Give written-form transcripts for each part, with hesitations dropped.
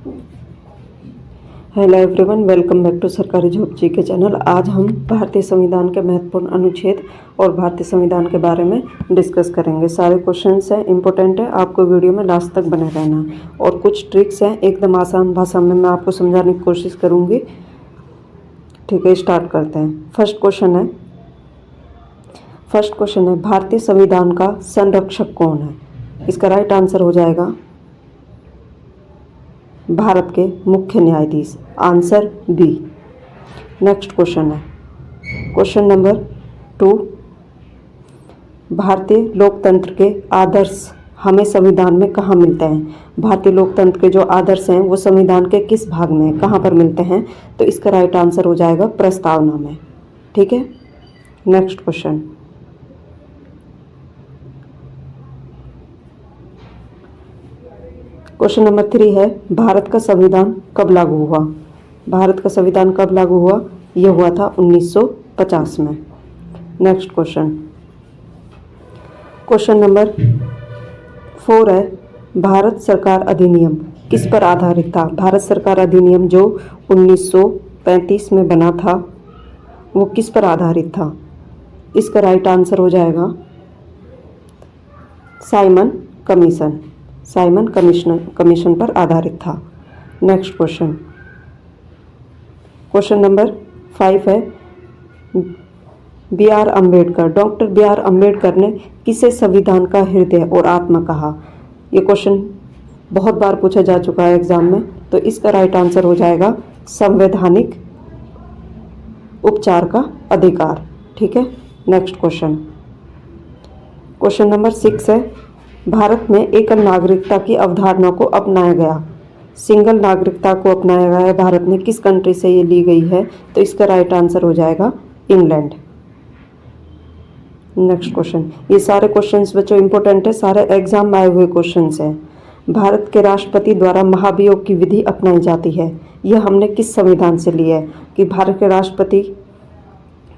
Hello everyone, welcome back to सरकारी job जी के चैनल। आज हम भारतीय संविधान के महत्वपूर्ण अनुच्छेद और भारतीय संविधान के बारे में डिस्कस करेंगे। सारे क्वेश्चंस हैं, इंपॉर्टेंट है, आपको वीडियो में लास्ट तक बने रहना है। और कुछ ट्रिक्स हैं, एकदम आसान भाषा में मैं आपको समझाने की कोशिश करूँगी। ठीक है, स्टार्ट करते हैं। फर्स्ट क्वेश्चन है भारतीय संविधान का संरक्षक कौन है? इसका राइट आंसर हो जाएगा भारत के मुख्य न्यायाधीश, आंसर बी। नेक्स्ट क्वेश्चन है क्वेश्चन नंबर 2, भारतीय लोकतंत्र के आदर्श हमें संविधान में कहाँ मिलते हैं? भारतीय लोकतंत्र के जो आदर्श हैं वो संविधान के किस भाग में, कहाँ पर मिलते हैं? तो इसका राइट आंसर हो जाएगा प्रस्तावना में। ठीक है, नेक्स्ट क्वेश्चन नंबर 3 है भारत का संविधान कब लागू हुआ? भारत का संविधान कब लागू हुआ? यह हुआ था 1950 में। नेक्स्ट क्वेश्चन नंबर 4 है भारत सरकार अधिनियम किस पर आधारित था? भारत सरकार अधिनियम जो 1935 में बना था वो किस पर आधारित था? इसका राइट आंसर हो जाएगा साइमन कमीशन पर आधारित था। नेक्स्ट क्वेश्चन नंबर 5 है डॉक्टर बी आर अम्बेडकर ने किसे संविधान का हृदय और आत्मा कहा? ये क्वेश्चन बहुत बार पूछा जा चुका है एग्जाम में, तो इसका राइट आंसर हो जाएगा संवैधानिक उपचार का अधिकार। ठीक है, नेक्स्ट क्वेश्चन नंबर 6 है भारत में एकल नागरिकता की अवधारणा को अपनाया गया, सिंगल नागरिकता को अपनाया गया है भारत में, किस कंट्री से ये ली गई है? तो इसका राइट आंसर हो जाएगा इंग्लैंड। नेक्स्ट क्वेश्चन, ये सारे क्वेश्चंस बच्चों इंपॉर्टेंट है, सारे एग्जाम में आए हुए क्वेश्चंस हैं। भारत के राष्ट्रपति द्वारा महाभियोग की विधि अपनाई जाती है, यह हमने किस संविधान से ली है? कि भारत के राष्ट्रपति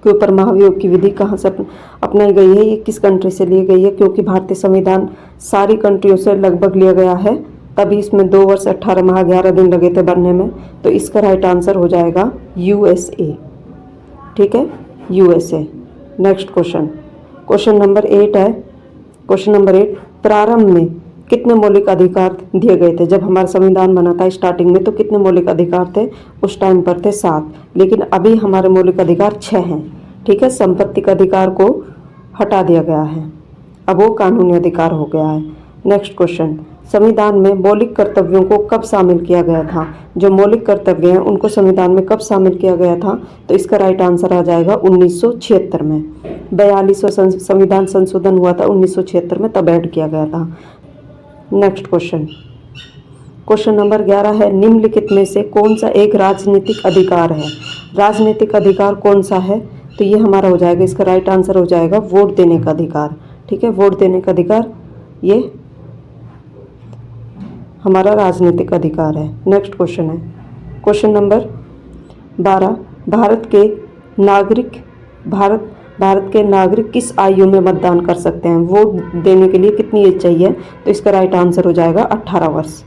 के ऊपर महाभियोग की विधि कहाँ से अपनाई गई है, ये किस कंट्री से ली गई है? क्योंकि भारतीय संविधान सारी कंट्रियों से लगभग लिया गया है, तभी इसमें 2 वर्ष 18 माह 11 दिन लगे थे बनने में, तो इसका राइट आंसर हो जाएगा USA। ठीक है, USA। नेक्स्ट क्वेश्चन नंबर 8 है प्रारंभ में कितने मौलिक अधिकार दिए गए थे? जब हमारा संविधान बना था स्टार्टिंग में तो कितने मौलिक अधिकार थे? उस टाइम पर थे 7, लेकिन अभी हमारे मौलिक अधिकार 6 हैं। ठीक है, संपत्ति का अधिकार को हटा दिया गया है, अब वो कानूनी अधिकार हो गया है। नेक्स्ट क्वेश्चन, संविधान में मौलिक कर्तव्यों को कब शामिल किया गया था? जो मौलिक कर्तव्य हैं उनको संविधान में कब शामिल किया गया था? तो इसका राइट आंसर आ जाएगा 1976 में। 42वां संविधान संशोधन हुआ था 1976 में, तब ऐड किया गया था। नेक्स्ट क्वेश्चन नंबर 11 है निम्नलिखित में से कौन सा एक राजनीतिक अधिकार है? राजनीतिक अधिकार कौन सा है? तो ये हमारा हो जाएगा, इसका राइट आंसर हो जाएगा वोट देने का अधिकार। ठीक है, वोट देने का अधिकार ये हमारा राजनीतिक अधिकार है। नेक्स्ट क्वेश्चन है क्वेश्चन नंबर 12 भारत के नागरिक किस आयु में मतदान कर सकते हैं? वोट देने के लिए कितनी एज चाहिए? तो इसका राइट आंसर हो जाएगा 18 वर्ष।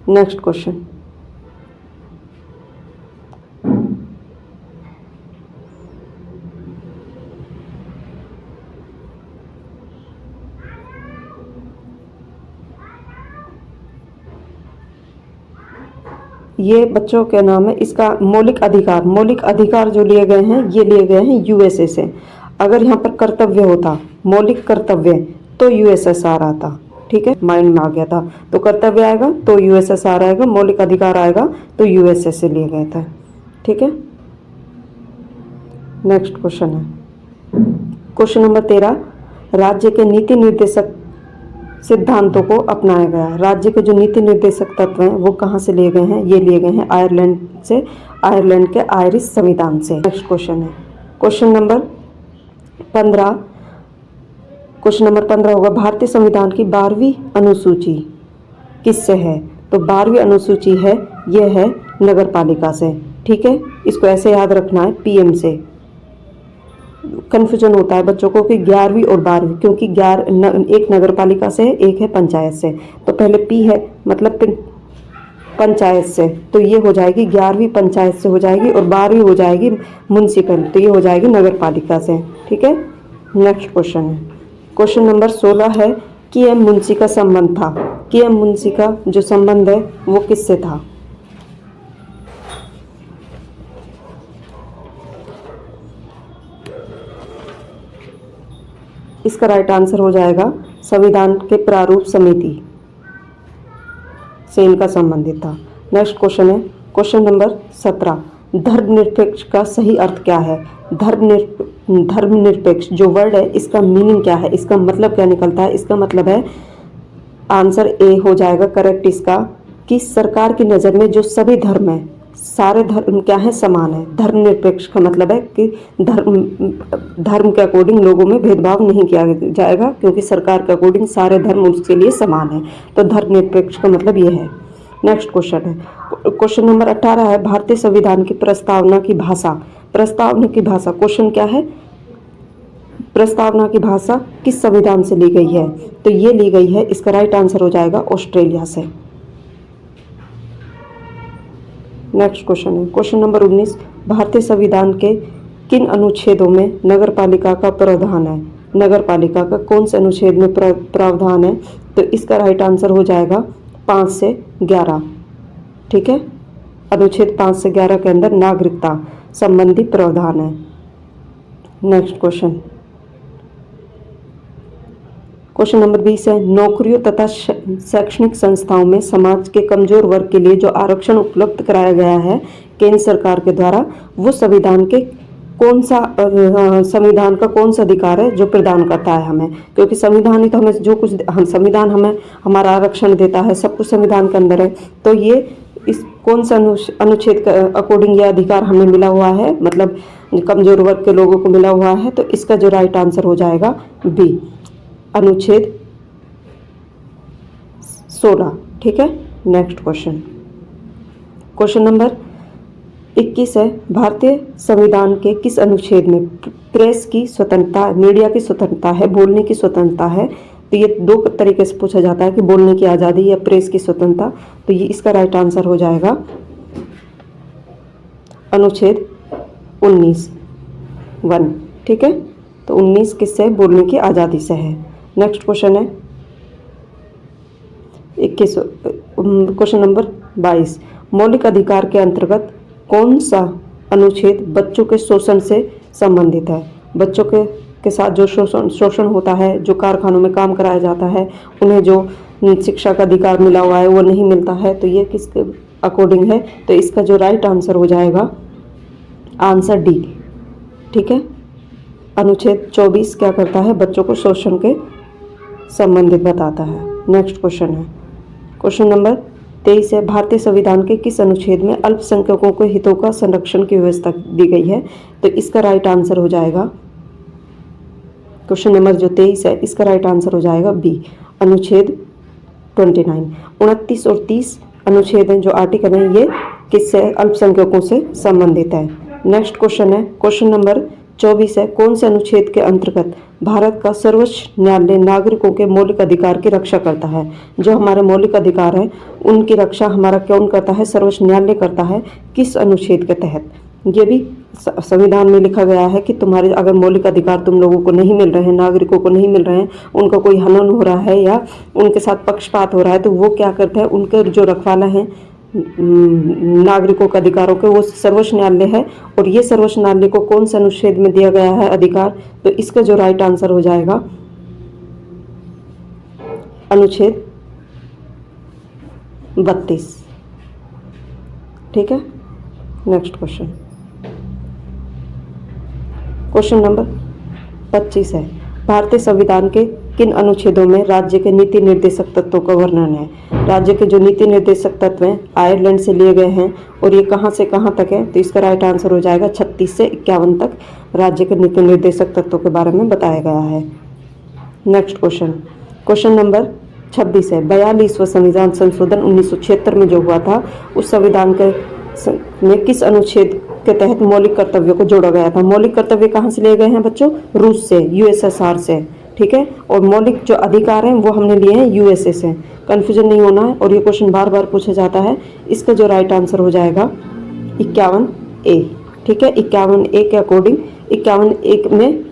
नेक्स्ट क्वेश्चन ये बच्चों के नाम है, इसका मौलिक अधिकार जो लिए गए हैं ये लिए गए हैं USA से। अगर यहाँ पर कर्तव्य होता, मौलिक कर्तव्य, तो USSR आता। ठीक है, माइंड में आ गया था, तो कर्तव्य आएगा तो USSR आएगा, मौलिक अधिकार आएगा तो USA से लिए गए थे। ठीक है, नेक्स्ट क्वेश्चन है क्वेश्चन नंबर 13 राज्य के नीति निर्देशक सिद्धांतों को अपनाया गया। राज्य के जो नीति निर्देशक तत्व हैं वो कहाँ से लिए गए हैं? ये लिए गए हैं आयरलैंड से, आयरलैंड के आयरिश संविधान से। नेक्स्ट क्वेश्चन है क्वेश्चन नंबर 15 होगा भारतीय संविधान की 12वीं अनुसूची किससे है? तो 12वीं अनुसूची है, यह है नगर पालिका से। ठीक है, इसको ऐसे याद रखना है, PM से। कन्फ्यूजन होता है बच्चों को कि 11वीं और 12वीं, क्योंकि एक नगर पालिका से है, एक है पंचायत से। तो पहले पी है मतलब पंचायत से, तो ये हो जाएगी 11वीं पंचायत से हो जाएगी और 12वीं हो जाएगी म्युनिसिपल, तो ये हो जाएगी नगर पालिका से। ठीक है, नेक्स्ट क्वेश्चन है, क्वेश्चन नंबर 16 है कि एम मुंशी का संबंध था, कि एम मुंशी का जो संबंध है वो किससे था। इसका राइट आंसर हो जाएगा संविधान के प्रारूप समिति से इनका संबंधित था। नेक्स्ट क्वेश्चन है क्वेश्चन नंबर 17, धर्मनिरपेक्ष का सही अर्थ क्या है। धर्मनिरपेक्ष जो वर्ड है इसका मीनिंग क्या है, इसका मतलब क्या निकलता है। इसका मतलब है, आंसर ए हो जाएगा करेक्ट इसका, कि सरकार की नज़र में जो सभी धर्म है, सारे धर्म क्या है, समान है। धर्मनिरपेक्ष का मतलब है कि धर्म के अकॉर्डिंग लोगों में भेदभाव नहीं किया जाएगा, क्योंकि सरकार के अकॉर्डिंग सारे धर्म उसके लिए समान है। तो धर्मनिरपेक्ष का मतलब ये है। नेक्स्ट क्वेश्चन है क्वेश्चन नंबर 18 है, भारतीय संविधान की प्रस्तावना की भाषा। प्रस्तावना की भाषा, क्वेश्चन क्या है, प्रस्तावना की भाषा किस संविधान से ली गई है। तो ये ली गई है, इसका राइट आंसर हो जाएगा ऑस्ट्रेलिया से। नेक्स्ट क्वेश्चन है क्वेश्चन नंबर 19, भारतीय संविधान के किन अनुच्छेदों में नगर पालिका का प्रावधान है। नगर पालिका का कौन से अनुच्छेद में प्रावधान है। तो इसका राइट आंसर हो जाएगा 5 से 11। ठीक है, अनुच्छेद 5 से 11 के अंदर नागरिकता संबंधी प्रावधान है। नेक्स्ट क्वेश्चन क्वेश्चन नंबर 20 है, नौकरियों तथा शैक्षणिक संस्थाओं में समाज के कमजोर वर्ग के लिए जो आरक्षण उपलब्ध कराया गया है केंद्र सरकार के द्वारा, वो संविधान का कौन सा अधिकार है जो प्रदान करता है हमें। क्योंकि संविधान ही तो हमें जो कुछ संविधान हमें हमारा आरक्षण देता है, सब कुछ संविधान के अंदर है। तो ये इस कौन सा अनुच्छेद के अकॉर्डिंग ये अधिकार हमें मिला हुआ है, मतलब कमजोर वर्ग के लोगों को मिला हुआ है। तो इसका जो राइट आंसर हो जाएगा बी, अनुच्छेद 16। ठीक है, नेक्स्ट क्वेश्चन क्वेश्चन नंबर 21 है, भारतीय संविधान के किस अनुच्छेद में प्रेस की स्वतंत्रता, मीडिया की स्वतंत्रता है, बोलने की स्वतंत्रता है। तो ये दो तरीके से पूछा जाता है कि बोलने की आज़ादी या प्रेस की स्वतंत्रता। तो ये इसका राइट आंसर हो जाएगा अनुच्छेद 19(1). ठीक है, तो 19 किससे, बोलने की आज़ादी से है। नेक्स्ट क्वेश्चन है 21 क्वेश्चन नंबर 22, मौलिक अधिकार के अंतर्गत कौन सा अनुच्छेद बच्चों के शोषण से संबंधित है। बच्चों के साथ जो शोषण होता है, जो कारखानों में काम कराया जाता है, उन्हें जो शिक्षा का अधिकार मिला हुआ है वो नहीं मिलता है। तो ये किसके अकॉर्डिंग है। तो इसका जो राइट आंसर हो जाएगा आंसर डी। ठीक है, अनुच्छेद 24 क्या करता है, बच्चों को शोषण के संबंधित बताता है। नेक्स्ट क्वेश्चन है क्वेश्चन नंबर 23 है, भारतीय संविधान के किस अनुच्छेद में अल्पसंख्यकों के हितों का संरक्षण की व्यवस्था दी गई है। तो इसका राइट आंसर हो जाएगा, क्वेश्चन नंबर जो 23 है इसका राइट आंसर हो जाएगा बी, अनुच्छेद 29। 29 और 30 अनुच्छेद हैं जो आर्टिकल हैं, ये किससे, अल्पसंख्यकों से संबंधित है। नेक्स्ट क्वेश्चन है क्वेश्चन नंबर 24 है, कौन से अनुच्छेद के अंतर्गत भारत का सर्वोच्च न्यायालय नागरिकों के मौलिक अधिकार की रक्षा करता है। जो हमारे मौलिक अधिकार हैं उनकी रक्षा हमारा कौन करता है, सर्वोच्च न्यायालय करता है। किस अनुच्छेद के तहत, ये भी संविधान में लिखा गया है कि तुम्हारे अगर मौलिक अधिकार तुम लोगों को नहीं मिल रहे हैं, नागरिकों को नहीं मिल रहे हैं, उनका कोई हनन हो रहा है या उनके साथ पक्षपात हो रहा है, तो वो क्या करते हैं, उनके जो रखवाला हैं नागरिकों के अधिकारों के, वो सर्वोच्च न्यायालय है। और ये सर्वोच्च न्यायालय को कौन से अनुच्छेद में दिया गया है अधिकार। तो इसका जो राइट आंसर हो जाएगा अनुच्छेद 32। ठीक है, नेक्स्ट क्वेश्चन क्वेश्चन नंबर 25 है, भारतीय संविधान के किन अनुच्छेदों में राज्य के नीति निर्देशक तत्वों का वर्णन है। राज्य के जो नीति निर्देशक तत्व हैं आयरलैंड से लिए गए हैं और ये कहाँ से कहाँ तक है। तो इसका राइट आंसर हो जाएगा 36 से 51 तक राज्य के नीति निर्देशक तत्वों के बारे में बताया गया है। नेक्स्ट क्वेश्चन नंबर 26 है, 42वां संविधान संशोधन 1976 में जो हुआ था, उस संविधान के में किस अनुच्छेद के तहत मौलिक कर्तव्यों को जोड़ा गया था। मौलिक कर्तव्य कहाँ से लिए गए हैं बच्चों? रूस से, यूएसएसआर से, ठीक है। और मौलिक जो अधिकार हैं वो हमने लिए हैं यूएसए से। कन्फ्यूजन नहीं होना है, और ये क्वेश्चन बार बार पूछा जाता है। इसका जो राइट आंसर हो जाएगा 51A, ठीक है। 51A के अकॉर्डिंग 51A में,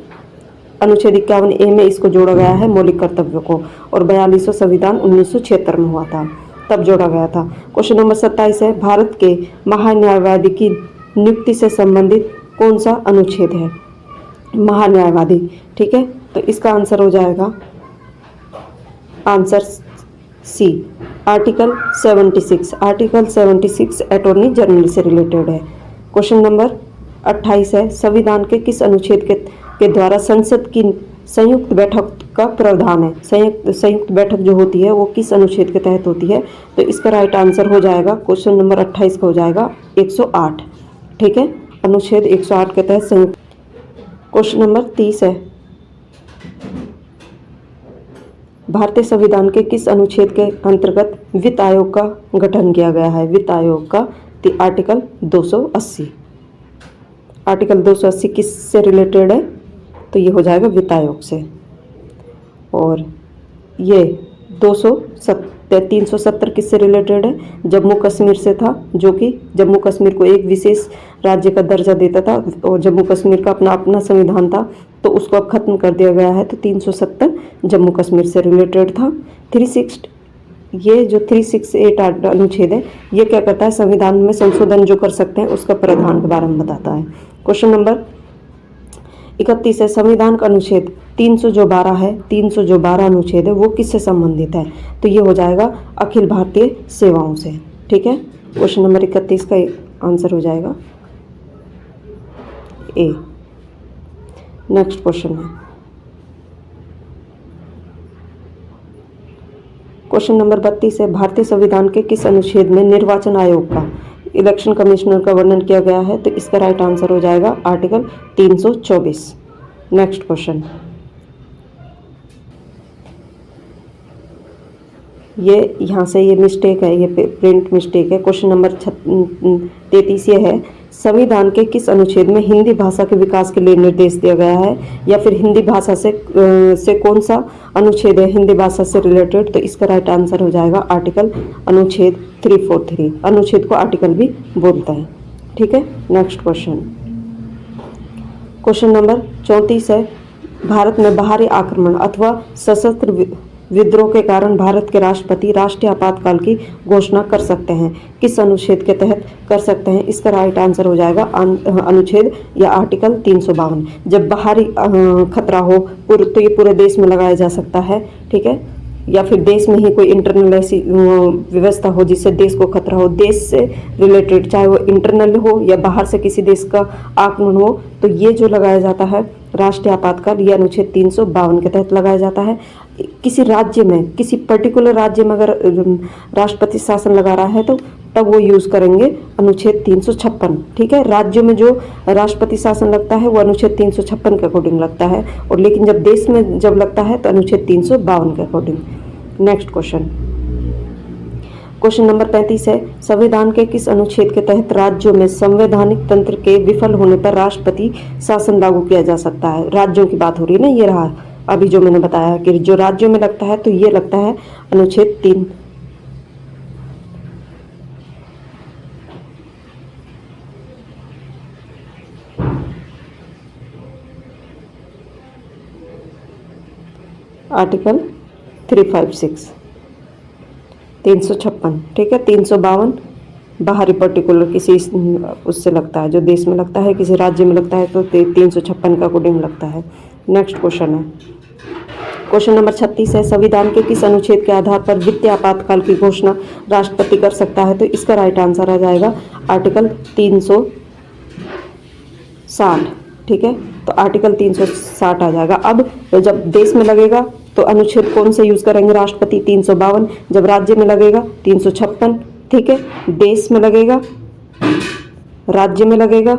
अनुच्छेद 51A में इसको जोड़ा गया है मौलिक कर्तव्यों को, और 42वां संविधान 1976 में हुआ था, तब जोड़ा गया था। क्वेश्चन नंबर 27 है, भारत के महान्यायवादी की नियुक्ति से संबंधित कौन सा अनुच्छेद है? महान्यायवादी, ठीक है। तो इसका आंसर हो जाएगा answer C, article 76। Article 76 attorney general से रिलेटेड है। क्वेश्चन नंबर 28 है, संविधान के किस अनुच्छेद के द्वारा संसद की संयुक्त बैठक का प्रावधान है? संयुक्त बैठक जो होती है वो किस अनुच्छेद के तहत होती है? तो इसका राइट आंसर हो जाएगा, क्वेश्चन नंबर 28 का हो जाएगा 108, ठीक है। अनुच्छेद 108 के तहत संयुक्त। क्वेश्चन नंबर 30 है, भारतीय संविधान के किस अनुच्छेद के अंतर्गत वित्त आयोग का गठन किया गया है? वित्त आयोग का आर्टिकल 280। आर्टिकल 280 किस से रिलेटेड है? तो ये हो जाएगा वित्त आयोग से। और ये 370 किससे रिलेटेड है? जम्मू कश्मीर से था, जो कि जम्मू कश्मीर को एक विशेष राज्य का दर्जा देता था, और जम्मू कश्मीर का अपना संविधान था, तो उसको अब खत्म कर दिया गया है। तो 370 जम्मू कश्मीर से रिलेटेड था। 368, ये जो 368 अनुच्छेद है, ये क्या करता है? संविधान में संशोधन जो कर सकते हैं उसका प्रावधान के बारे में बताता है। क्वेश्चन नंबर 31 है, संविधान का अनुच्छेद 312 है, 312 अनुच्छेद है, वो किससे संबंधित है? तो ये हो जाएगा अखिल भारतीय सेवाओं से, ठीक है। क्वेश्चन नंबर 31 का आंसर हो जाएगा ए। नेक्स्ट क्वेश्चन है, क्वेश्चन नंबर 32 है, भारतीय संविधान के किस अनुच्छेद में निर्वाचन आयोग का, इलेक्शन कमिश्नर का वर्णन किया गया है? तो इसका राइट आंसर हो जाएगा आर्टिकल 324। नेक्स्ट क्वेश्चन, ये यहाँ से ये मिस्टेक है, ये प्रिंट मिस्टेक है। क्वेश्चन नंबर 33 ये है, संविधान के किस अनुच्छेद में हिंदी भाषा के विकास के लिए निर्देश दिया गया है? या फिर हिंदी भाषा से कौन सा अनुच्छेद है हिंदी भाषा से रिलेटेड? तो इसका राइट आंसर हो जाएगा आर्टिकल अनुच्छेद 343। अनुच्छेद को आर्टिकल भी बोलता है, ठीक है। नेक्स्ट क्वेश्चन, क्वेश्चन नंबर 34 है, भारत में बाहरी आक्रमण अथवा सशस्त्र विद्रोह के कारण भारत के राष्ट्रपति राष्ट्रीय आपातकाल की घोषणा कर सकते हैं? किस अनुच्छेद के तहत कर सकते हैं? इसका राइट आंसर हो जाएगा अनुच्छेद या आर्टिकल 352। जब बाहरी खतरा हो तो ये पूरे देश में लगाया जा सकता है, ठीक है। या फिर देश में ही कोई इंटरनल ऐसी व्यवस्था हो जिससे देश को खतरा हो, देश से रिलेटेड, चाहे वो इंटरनल हो या बाहर से किसी देश का आक्रमण हो, तो ये जो लगाया जाता है राष्ट्रीय आपातकाल, ये अनुच्छेद 352 के तहत लगाया जाता है। किसी राज्य में, किसी पर्टिकुलर राज्य में अगर राष्ट्रपति शासन लगा रहा है तो तब वो यूज़ करेंगे अनुच्छेद 356, ठीक है। राज्यों में जो राष्ट्रपति शासन लगता है वो अनुच्छेद 356 के अकॉर्डिंग लगता है, और लेकिन जब देश में जब लगता है तो अनुच्छेद 352 के according. Next question, question number 35 है, संविधान के किस अनुच्छेद के तहत राज्यों में संवैधानिक तंत्र के विफल होने पर राष्ट्रपति शासन लागू किया जा सकता है? राज्यों की बात हो रही है ना, ये रहा अभी जो मैंने बताया कि जो राज्यों में लगता है तो ये लगता है अनुच्छेद 3। आर्टिकल 356, 356, ठीक है। 352 बाहरी पर्टिकुलर किसी उससे लगता है, जो देश में लगता है, किसी राज्य में लगता है तो 356 का अकॉर्डिंग लगता है। नेक्स्ट क्वेश्चन है, क्वेश्चन नंबर 36 है, संविधान के किस अनुच्छेद के आधार पर वित्तीय आपातकाल की घोषणा राष्ट्रपति कर सकता है? तो इसका राइट आंसर आ जाएगा आर्टिकल 360, ठीक है। तो आर्टिकल 360 आ जाएगा। अब तो जब देश में लगेगा तो अनुच्छेद कौन से यूज करेंगे राष्ट्रपति? 352। जब राज्य में लगेगा 356, ठीक है। देश में लगेगा, राज्य में लगेगा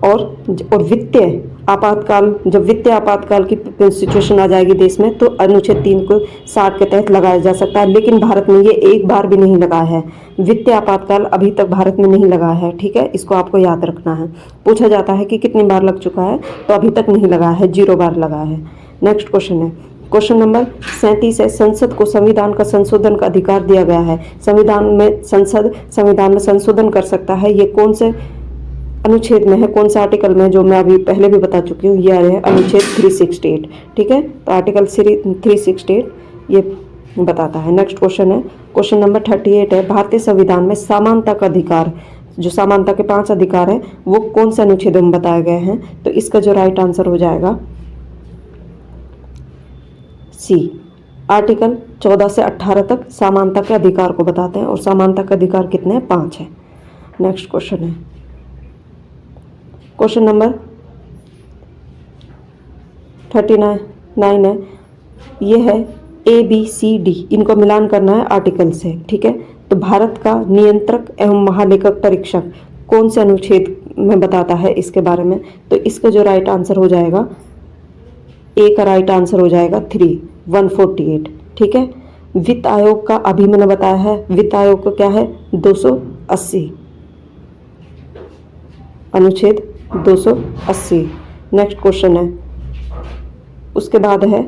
और वित्तीय आपातकाल, जब वित्तीय आपातकाल की सिचुएशन आ जाएगी देश में, तो अनुच्छेद 3 को 60 के तहत लगाया जा सकता है। लेकिन भारत में ये एक बार भी नहीं लगा है, वित्तीय आपातकाल अभी तक भारत में नहीं लगा है, ठीक है, इसको आपको याद रखना है। पूछा जाता है कि कितनी बार लग चुका है, तो अभी तक नहीं लगा है, 0 बार लगा है। नेक्स्ट क्वेश्चन है, क्वेश्चन नंबर 37 है, संसद को संविधान का संशोधन का अधिकार दिया गया है। संविधान में संविधान में संशोधन कर सकता है, ये कौन से अनुच्छेद में है, कौन सा आर्टिकल में, जो मैं अभी पहले भी बता चुकी हूँ, यह है अनुच्छेद 368, ठीक है। तो आर्टिकल 368 ये बताता है। नेक्स्ट क्वेश्चन है, क्वेश्चन नंबर 38 है, भारतीय संविधान में समानता का अधिकार, जो समानता के 5 अधिकार है, वो कौन से अनुच्छेद में बताए गए हैं। तो इसका जो राइट आंसर हो जाएगा सी, आर्टिकल 14 से 18 तक समानता के अधिकार को बताते हैं, और समानता के अधिकार कितने हैं, 5 है। नेक्स्ट क्वेश्चन है, क्वेश्चन नंबर 39 है, ये है ABCD, इनको मिलान करना है आर्टिकल से, ठीक है। तो भारत का नियंत्रक एवं महालेखक परीक्षक कौन से अनुच्छेद में बताता है इसके बारे में। तो इसका जो राइट आंसर हो जाएगा, ए का राइट आंसर हो जाएगा 148, ठीक है। वित्त आयोग का अभी मैंने बताया है, वित्त आयोग का क्या है, 280, अनुच्छेद 280। नेक्स्ट क्वेश्चन है, उसके बाद है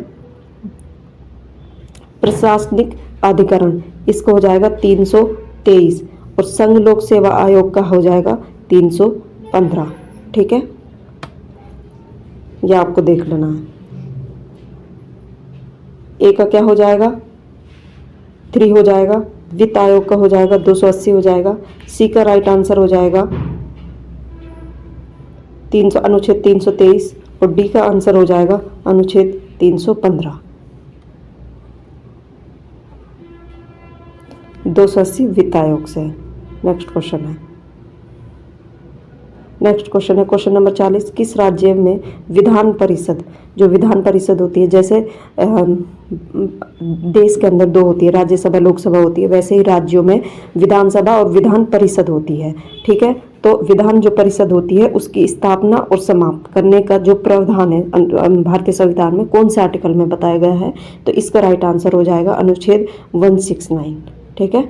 प्रशासनिक अधिकरण, इसको हो जाएगा 323, और संघ लोक सेवा आयोग का हो जाएगा 315, ठीक है। यह आपको देख लेना है। ए का क्या हो जाएगा, 3 हो जाएगा, वित्त आयोग का हो जाएगा 280 हो जाएगा, सी का राइट आंसर हो जाएगा 300 अनुच्छेद 323, और डी का आंसर हो जाएगा अनुच्छेद 315। 280 वित्त आयोग से। नेक्स्ट क्वेश्चन है, क्वेश्चन नंबर 40, किस राज्य में विधान परिषद, जो विधान परिषद होती है, जैसे देश के अंदर 2 होती है, राज्यसभा लोकसभा होती है, वैसे ही राज्यों में विधानसभा और विधान परिषद होती है, ठीक है। तो विधान जो परिषद होती है, उसकी स्थापना और समाप्त करने का जो प्रावधान है भारतीय संविधान में, कौन से आर्टिकल में बताया गया है। तो इसका राइट आंसर हो जाएगा अनुच्छेद 169, ठीक है,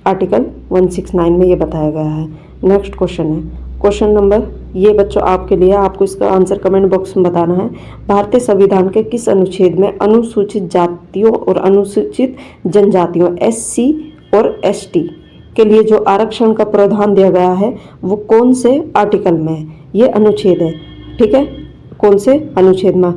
आर्टिकल 169 में ये बताया गया है। नेक्स्ट क्वेश्चन है, क्वेश्चन नंबर, ये बच्चों आपके लिए, आपको इसका आंसर कमेंट बॉक्स में बताना है। भारतीय संविधान के किस अनुच्छेद में अनुसूचित जातियों और अनुसूचित जनजातियों SC और ST के लिए जो आरक्षण का प्रावधान दिया गया है, वो कौन से आर्टिकल में है, ये अनुच्छेद है, ठीक है। कौन से अनुच्छेद में,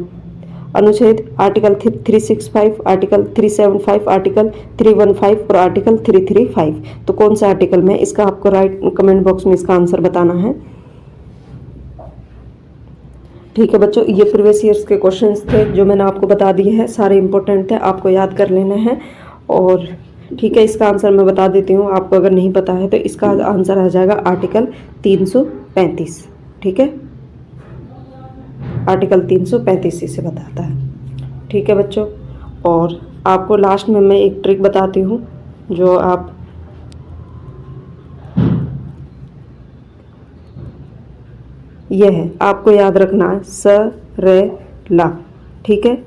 अनुच्छेद आर्टिकल 365, आर्टिकल 375, आर्टिकल 315 और आर्टिकल 335। तो कौन सा आर्टिकल में, इसका आपको राइट कमेंट बॉक्स में इसका आंसर बताना है, ठीक है बच्चों। ये प्रीवियस ईयर्स के क्वेश्चंस थे जो मैंने आपको बता दिए हैं, सारे इंपॉर्टेंट थे, आपको याद कर लेने हैं। और ठीक है, इसका आंसर मैं बता देती हूँ, आपको अगर नहीं पता है तो इसका आंसर आ जाएगा आर्टिकल 335, ठीक है, आर्टिकल 335 इसे बताता है, ठीक है बच्चों। और आपको लास्ट में मैं एक ट्रिक बताती हूँ, जो आप यह है, आपको याद रखना है, स रे ला, ठीक है।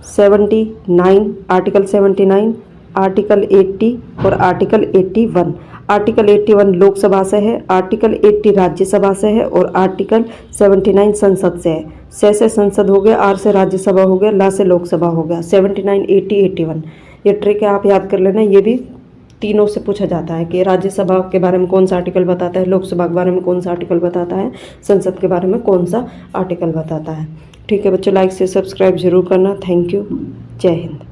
79, आर्टिकल 79, आर्टिकल 80 और आर्टिकल 81। आर्टिकल 81 लोकसभा से है, आर्टिकल 80 राज्यसभा से है, और आर्टिकल 79 संसद से है। से संसद हो गया, आर से राज्यसभा हो गया, ला से लोकसभा हो गया। 79, 80, 81 ये ट्रिक है, आप याद कर लेना। ये भी तीनों से पूछा जाता है कि राज्यसभा के बारे में कौन सा आर्टिकल बताता है, लोकसभा के बारे में कौन सा आर्टिकल बताता है, संसद के बारे में कौन सा आर्टिकल बताता है, ठीक है बच्चों। लाइक से सब्सक्राइब जरूर करना। थैंक यू, जय हिंद।